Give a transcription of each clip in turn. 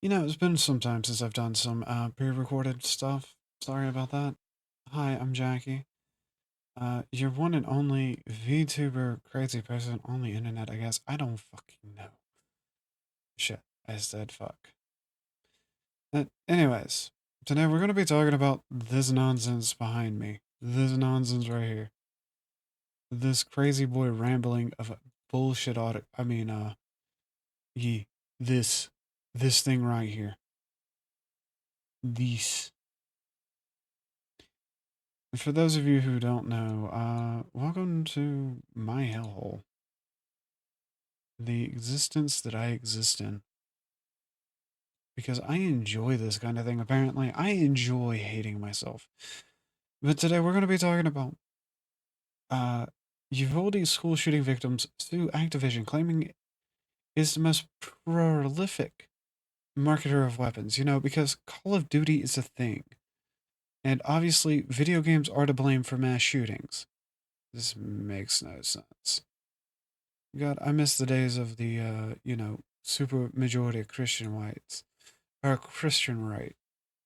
It's been some time since I've done some pre-recorded stuff. Sorry about that. Hi, I'm Jackie. Your one and only VTuber crazy person on the internet, I guess. I don't fucking know. Shit, I said fuck. Anyways, today we're gonna be talking about this nonsense behind me. This nonsense right here. This crazy boy rambling of a bullshit audit. Ye, this, this thing right here. This. For those of you who don't know, welcome to my hellhole. The existence that I exist in. Because I enjoy this kind of thing, apparently. I enjoy hating myself. But today we're going to be talking about uh, Uvalde school shooting victims sue Activision, claiming it's the most prolific marketer of weapons, because Call of Duty is a thing. And obviously, video games are to blame for mass shootings. This makes no sense. God, I miss the days of the, super majority Christian whites, or Christian right,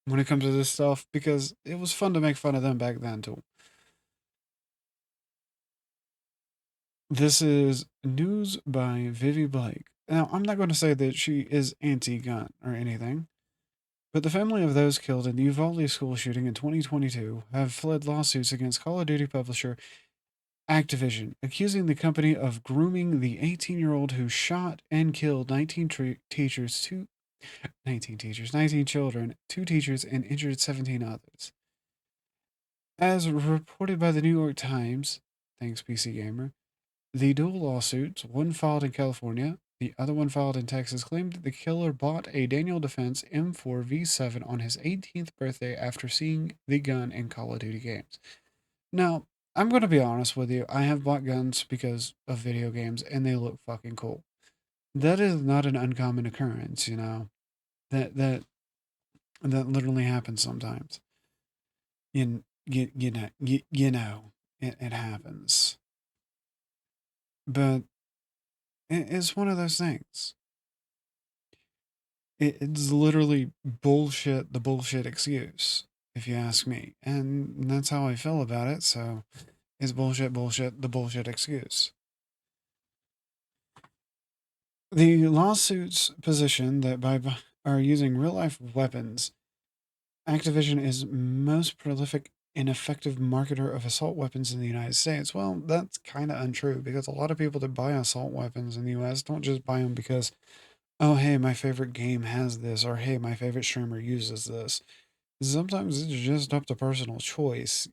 when it comes to this stuff, because it was fun to make fun of them back then, too. This is news by Vivi Blake. Now, I'm not going to say that she is anti gun or anything, but the family of those killed in the Uvalde school shooting in 2022 have fled lawsuits against Call of Duty publisher Activision, accusing the company of grooming the 18-year-old who shot and killed 19 children, two teachers, and injured 17 others. As reported by the New York Times, thanks PC Gamer, the dual lawsuits, one filed in California, the other one filed in Texas, claimed that the killer bought a Daniel Defense M4V7 on his 18th birthday after seeing the gun in Call of Duty games. Now, I'm going to be honest with you, I have bought guns because of video games and they look fucking cool. That is not an uncommon occurrence, That that that literally happens sometimes. It happens. But it's one of those things. It's literally bullshit, the bullshit excuse, if you ask me. And that's how I feel about it. So it's bullshit, bullshit, the bullshit excuse. The lawsuits position that by are using real life weapons, Activision is most prolific and effective marketer of assault weapons in the United States. Well, that's kind of untrue because a lot of people that buy assault weapons in the US don't just buy them because, oh, hey, my favorite game has this, or hey, my favorite streamer uses this. Sometimes it's just up to personal choice,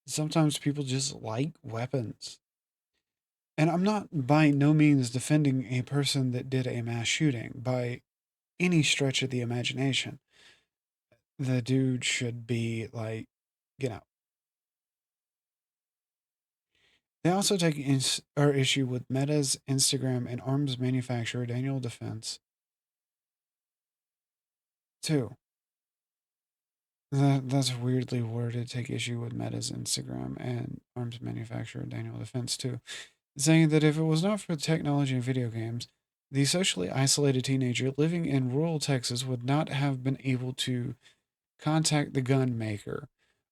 Sometimes people just like weapons. And I'm not by no means defending a person that did a mass shooting by any stretch of the imagination. The dude should be like, you know. They also take issue with Meta's Instagram and arms manufacturer Daniel Defense too. That's weirdly worded. Take issue with Meta's Instagram and arms manufacturer Daniel Defense too, saying that if it was not for technology and video games, the socially isolated teenager living in rural Texas would not have been able to contact the gun maker.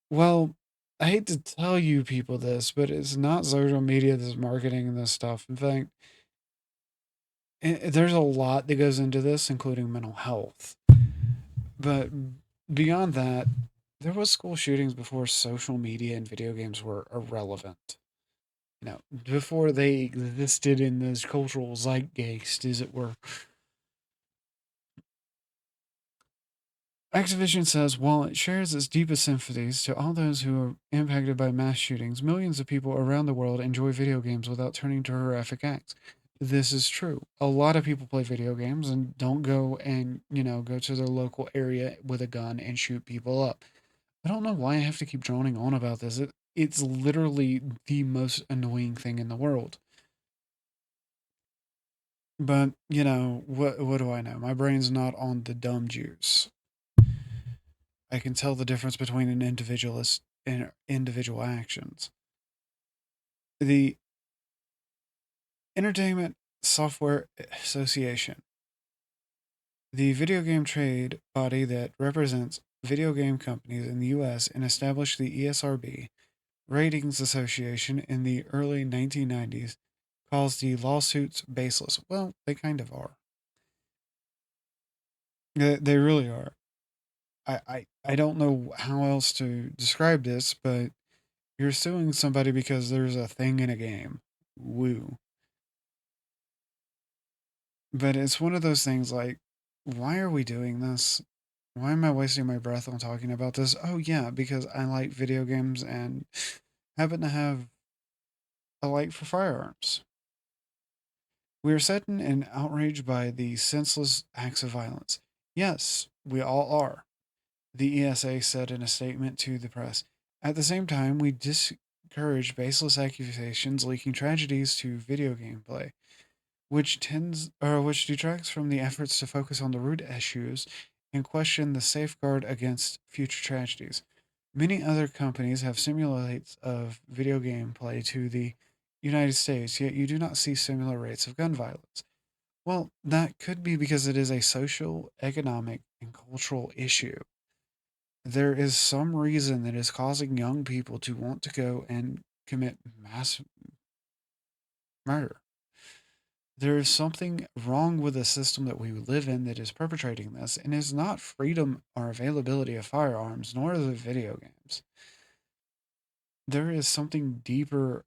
Well, I hate to tell you people this, but it's not social media that's marketing this stuff. In fact, there's a lot that goes into this, including mental health. But beyond that, there was school shootings before social media and video games were irrelevant. Before they existed in this cultural zeitgeist, as it were. Activision says while it shares its deepest sympathies to all those who are impacted by mass shootings, millions of people around the world enjoy video games without turning to horrific acts. This is true. A lot of people play video games and don't go and, go to their local area with a gun and shoot people up. I don't know why I have to keep droning on about this. It's literally the most annoying thing in the world. But, what do I know? My brain's not on the dumb juice. I can tell the difference between an individualist and individual actions. The Entertainment Software Association the video game trade body that represents video game companies in the US and established the ESRB Ratings Association in the early 1990s, calls the lawsuits baseless. Well, they kind of are. They really are. I don't know how else to describe this, but you're suing somebody because there's a thing in a game. Woo. But it's one of those things like, why are we doing this? Why am I wasting my breath on talking about this? Oh, yeah, because I like video games and happen to have a like for firearms. We are saddened and outraged by the senseless acts of violence. Yes, we all are, the ESA said in a statement to the press. At the same time, we discourage baseless accusations leaking tragedies to video gameplay, which detracts from the efforts to focus on the root issues and question the safeguard against future tragedies. Many other companies have simulates of video gameplay to the United States, yet you do not see similar rates of gun violence. Well, that could be because it is a social, economic, and cultural issue. There is some reason that is causing young people to want to go and commit mass murder. There is something wrong with the system that we live in that is perpetrating this, and it's not freedom or availability of firearms, nor is it video games. There is something deeper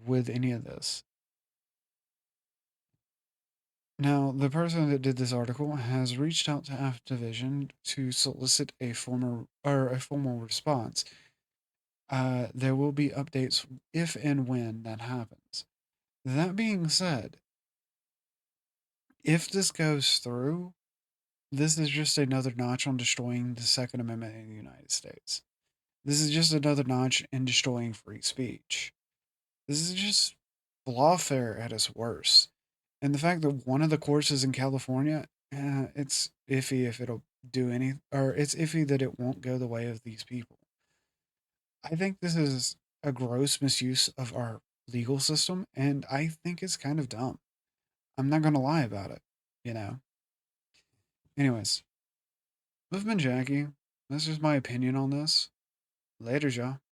with any of this. Now, the person that did this article has reached out to Activision to solicit a formal response. There will be updates if and when that happens. That being said, if this goes through, this is just another notch on destroying the Second Amendment in the United States. This is just another notch in destroying free speech. This is just lawfare at its worst. And the fact that one of the courts is in California, it's iffy if it'll do any, or it's iffy that it won't go the way of these people. I think this is a gross misuse of our legal system, and I think it's kind of dumb. I'm not going to lie about it, you know? Anyways, I've been Jackie. That's just my opinion on this. Later, y'all.